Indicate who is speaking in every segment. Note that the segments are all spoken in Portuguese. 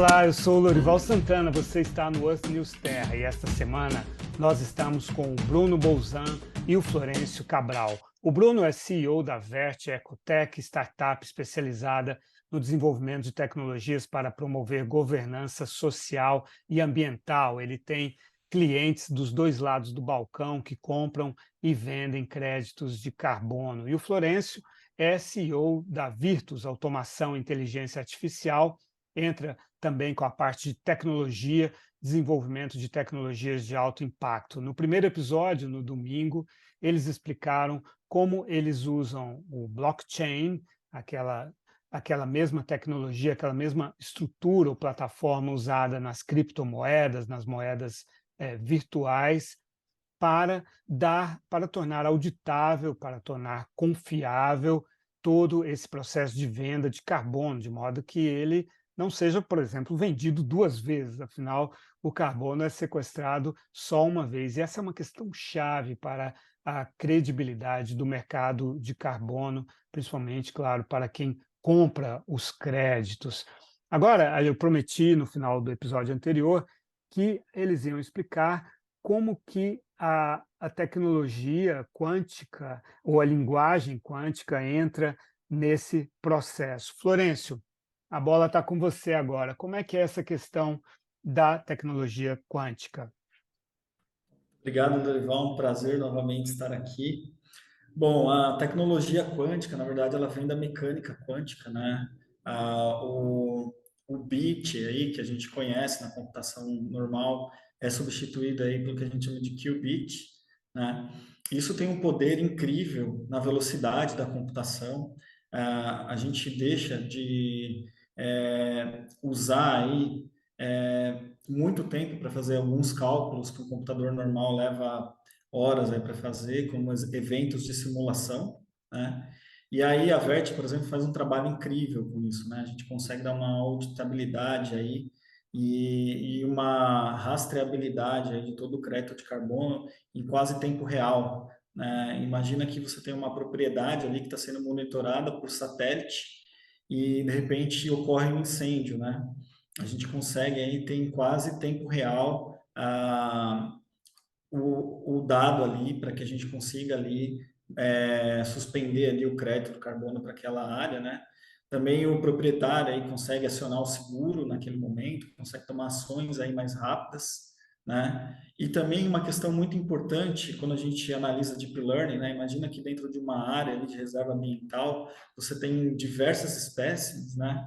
Speaker 1: Olá, eu sou o Lorival Santana, você está no Earth News Terra e esta semana nós estamos com o Bruno Bolzan e o Florencio Cabral. O Bruno é CEO da Vert Ecotech, startup especializada no desenvolvimento de tecnologias para promover governança social e ambiental. Ele tem clientes dos dois lados do balcão que compram e vendem créditos de carbono. E o Florencio é CEO da Virtus Automação e Inteligência Artificial, entra também com a parte de tecnologia, desenvolvimento de tecnologias de alto impacto. No primeiro episódio, no domingo, eles explicaram como eles usam o blockchain, aquela mesma tecnologia, aquela mesma estrutura ou plataforma usada nas criptomoedas, nas moedas virtuais, para tornar auditável, para tornar confiável todo esse processo de venda de carbono, de modo que ele não seja, por exemplo, vendido duas vezes, afinal, o carbono é sequestrado só uma vez. E essa é uma questão chave para a credibilidade do mercado de carbono, principalmente, claro, para quem compra os créditos. Agora, eu prometi no final do episódio anterior que eles iam explicar como que a tecnologia quântica ou a linguagem quântica entra nesse processo. Florencio, a bola está com você agora. Como é que é essa questão da tecnologia quântica?
Speaker 2: Obrigado, Dorival. Um prazer novamente estar aqui. Bom, a tecnologia quântica, na verdade, ela vem da mecânica quântica, né? O bit aí que a gente conhece na computação normal é substituído aí pelo que a gente chama de qubit, né? Isso tem um poder incrível na velocidade da computação. A gente deixa de usar aí muito tempo para fazer alguns cálculos que um computador normal leva horas aí para fazer, como eventos de simulação, né? E aí a Vert, por exemplo, faz um trabalho incrível com isso, né? A gente consegue dar uma auditabilidade aí e uma rastreabilidade aí de todo o crédito de carbono em quase tempo real, né? Imagina que você tem uma propriedade ali que está sendo monitorada por satélite e de repente ocorre um incêndio, né? A gente consegue aí ter em quase tempo real o dado ali para que a gente consiga ali suspender ali o crédito do carbono para aquela área, né? Também o proprietário aí consegue acionar o seguro naquele momento, consegue tomar ações aí mais rápidas, né? E também uma questão muito importante quando a gente analisa deep learning, né? Imagina que dentro de uma área ali de reserva ambiental você tem diversas espécies, né?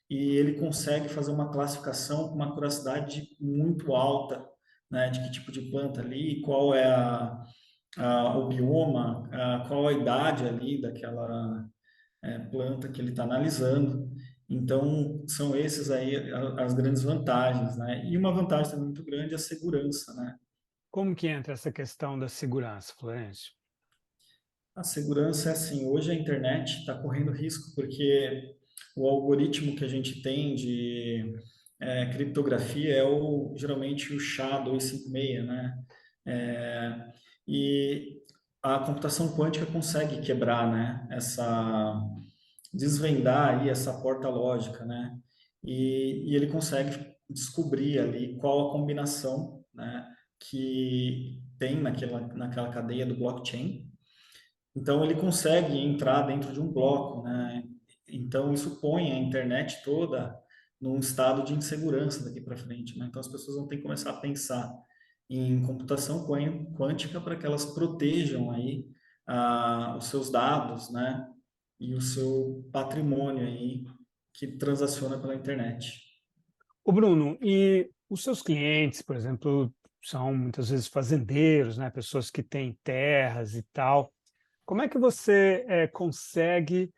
Speaker 2: E ele consegue fazer uma classificação com uma curiosidade muito alta, né, de que tipo de planta ali, qual é o bioma, qual a idade ali daquela planta que ele está analisando. Então, são esses aí as grandes vantagens, né? E uma vantagem também muito grande é a segurança, né?
Speaker 1: Como que entra essa questão da segurança, Florencio?
Speaker 2: A segurança é assim, hoje a internet está correndo risco porque o algoritmo que a gente tem de criptografia é geralmente o SHA-256, né? É, e a computação quântica consegue quebrar, né? Desvendar aí essa porta lógica, né? E ele consegue descobrir ali qual a combinação, né? Que tem naquela cadeia do blockchain. Então, ele consegue entrar dentro de um bloco, né? Então, isso põe a internet toda num estado de insegurança daqui para frente, né? Então, as pessoas vão ter que começar a pensar em computação quântica para que elas protejam aí os seus dados, né? E o seu patrimônio aí que transaciona pela internet.
Speaker 1: O Bruno, e os seus clientes, por exemplo, são muitas vezes fazendeiros, né? Pessoas que têm terras e tal. Como é que você consegue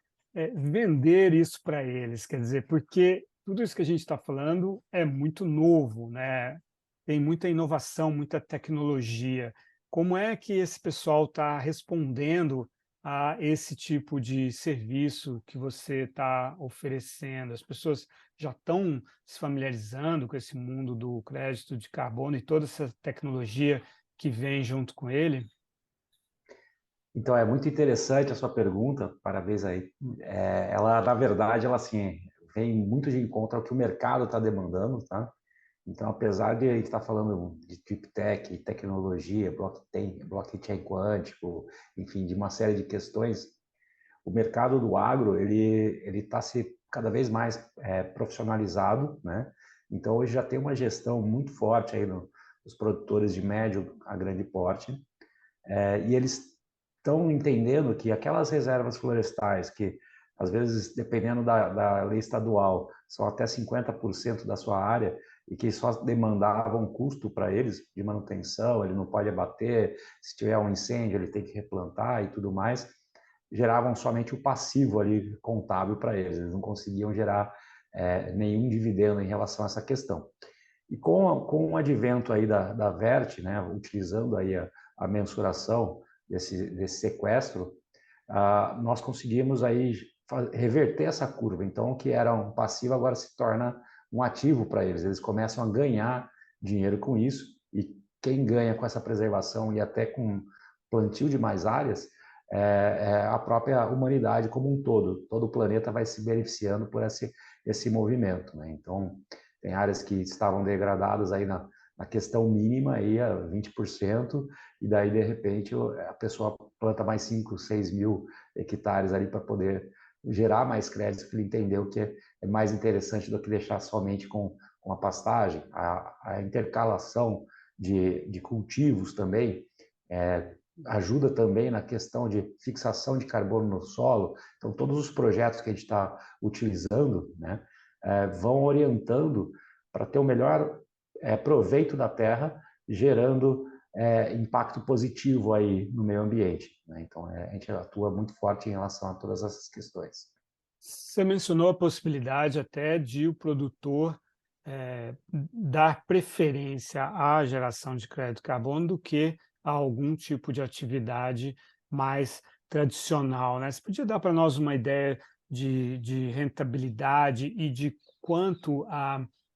Speaker 1: vender isso para eles? Quer dizer, porque tudo isso que a gente está falando é muito novo, né? Tem muita inovação, muita tecnologia. Como é que esse pessoal está respondendo a esse tipo de serviço que você está oferecendo? As pessoas já estão se familiarizando com esse mundo do crédito de carbono e toda essa tecnologia que vem junto com ele?
Speaker 3: Então, é muito interessante a sua pergunta, parabéns aí. Ela, na verdade, ela assim, vem muito de encontro ao que o mercado está demandando, tá? Então, apesar de a gente estar falando de Deep Tech, tecnologia, blockchain quântico, enfim, de uma série de questões, o mercado do agro ele está se cada vez mais profissionalizado, né? Então, hoje já tem uma gestão muito forte aí nos produtores de médio a grande porte, e eles estão entendendo que aquelas reservas florestais que, às vezes, dependendo da lei estadual, são até 50% da sua área e que só demandavam um custo para eles de manutenção, ele não pode abater, se tiver um incêndio ele tem que replantar e tudo mais, geravam somente o passivo ali contábil para eles, eles não conseguiam gerar nenhum dividendo em relação a essa questão. E com o advento aí da VERT, né, utilizando aí a mensuração desse sequestro, nós conseguimos aí reverter essa curva. Então, o que era um passivo agora se torna um ativo para eles. Eles começam a ganhar dinheiro com isso e quem ganha com essa preservação e até com plantio de mais áreas é a própria humanidade como um todo. Todo o planeta vai se beneficiando por esse movimento, né? Então, tem áreas que estavam degradadas aí na questão mínima, aí a 20%, e daí, de repente, a pessoa planta mais 5, 6 mil hectares ali para poder gerar mais créditos, porque ele entendeu que é mais interessante do que deixar somente com a pastagem. A intercalação de cultivos também ajuda também na questão de fixação de carbono no solo. Então, todos os projetos que a gente está utilizando, né, vão orientando para ter o melhor proveito da terra, gerando impacto positivo aí no meio ambiente, né? Então, a gente atua muito forte em relação a todas essas questões.
Speaker 1: Você mencionou a possibilidade até de o produtor dar preferência à geração de crédito carbono do que a algum tipo de atividade mais tradicional, né? Você podia dar para nós uma ideia de rentabilidade e de quanto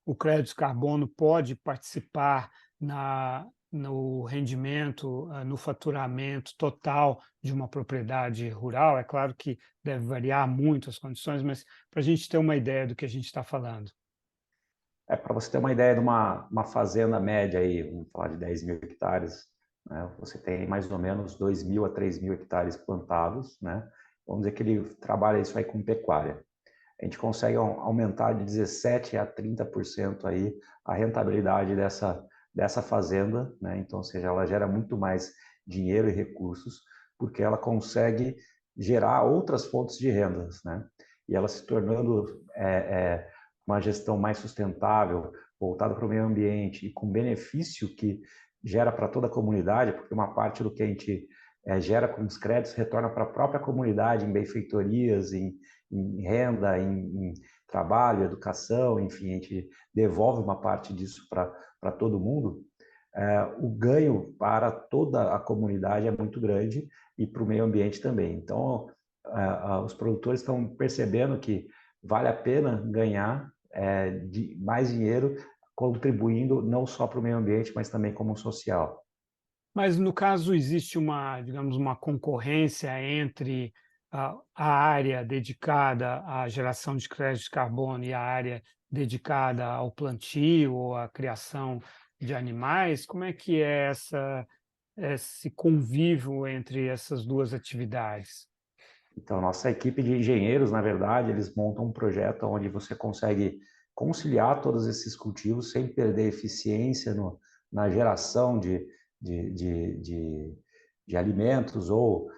Speaker 1: o crédito carbono pode participar no rendimento, no faturamento total de uma propriedade rural? É claro que deve variar muito as condições, mas para a gente ter uma ideia do que a gente está falando.
Speaker 3: Para você ter uma ideia de uma fazenda média aí, vamos falar de 10 mil hectares, né? Você tem mais ou menos 2 mil a 3 mil hectares plantados, né? Vamos dizer que ele trabalha isso aí com pecuária. A gente consegue aumentar de 17% a 30% aí a rentabilidade dessa fazenda, né? Então, ou seja, ela gera muito mais dinheiro e recursos, porque ela consegue gerar outras fontes de rendas, né? E ela se tornando uma gestão mais sustentável, voltada para o meio ambiente e com benefício que gera para toda a comunidade, porque uma parte do que a gente gera com os créditos retorna para a própria comunidade em benfeitorias, em renda, em trabalho, educação, enfim, a gente devolve uma parte disso para todo mundo. O ganho para toda a comunidade é muito grande e para o meio ambiente também. Então, os produtores estão percebendo que vale a pena ganhar mais dinheiro contribuindo não só para o meio ambiente, mas também como social.
Speaker 1: Mas, no caso, existe digamos, uma concorrência entre a área dedicada à geração de crédito de carbono e a área dedicada ao plantio ou à criação de animais? Como é que é esse convívio entre essas duas atividades?
Speaker 3: Então, nossa equipe de engenheiros, na verdade, eles montam um projeto onde você consegue conciliar todos esses cultivos sem perder eficiência na geração de alimentos ou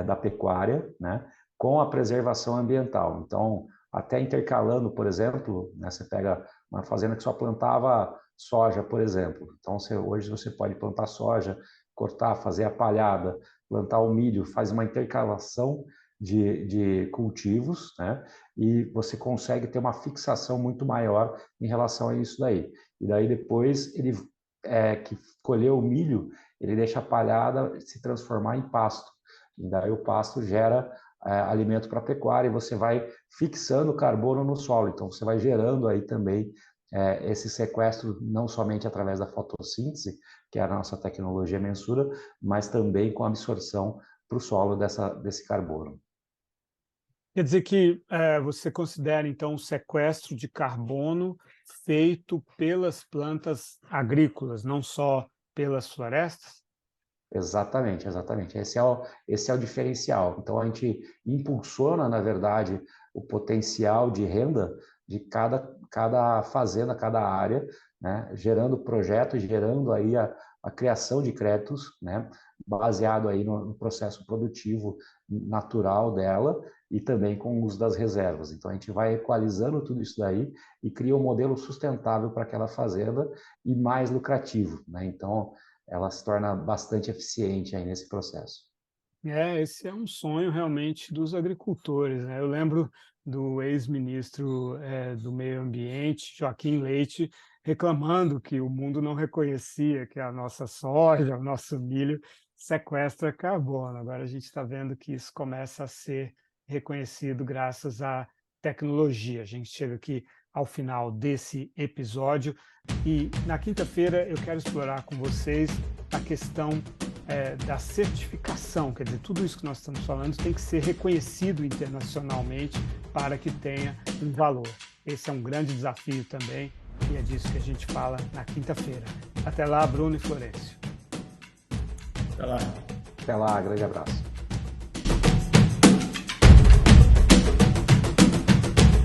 Speaker 3: da pecuária, né, com a preservação ambiental. Então, até intercalando, por exemplo, né, você pega uma fazenda que só plantava soja, por exemplo. Então, hoje você pode plantar soja, cortar, fazer a palhada, plantar o milho, faz uma intercalação de cultivos, né? E você consegue ter uma fixação muito maior em relação a isso daí. E daí depois ele que colheu o milho, ele deixa a palhada se transformar em pasto. E daí o pasto gera alimento para a pecuária e você vai fixando carbono no solo. Então você vai gerando aí também esse sequestro não somente através da fotossíntese, que é a nossa tecnologia mensura, mas também com a absorção para o solo desse carbono.
Speaker 1: Quer dizer que você considera, então, o sequestro de carbono feito pelas plantas agrícolas, não só pelas florestas?
Speaker 3: Exatamente, exatamente. Esse é o diferencial. Então, a gente impulsiona, na verdade, o potencial de renda de cada fazenda, cada área, né? Gerando projetos, gerando aí a criação de créditos, né? Baseado aí no processo produtivo natural dela e também com o uso das reservas. Então, a gente vai equalizando tudo isso daí e cria um modelo sustentável para aquela fazenda e mais lucrativo, né? Então, ela se torna bastante eficiente aí nesse processo.
Speaker 1: Esse é um sonho realmente dos agricultores, né? Eu lembro do ex-ministro do Meio Ambiente, Joaquim Leite, reclamando que o mundo não reconhecia que a nossa soja, o nosso milho sequestra carbono. Agora a gente está vendo que isso começa a ser reconhecido graças à tecnologia. A gente chega aqui ao final desse episódio e na quinta-feira eu quero explorar com vocês a questão da certificação, quer dizer, tudo isso que nós estamos falando tem que ser reconhecido internacionalmente para que tenha um valor. Esse é um grande desafio também e é disso que a gente fala na quinta-feira. Até lá, Bruno e Florencio.
Speaker 2: Até lá.
Speaker 3: Até lá, grande abraço.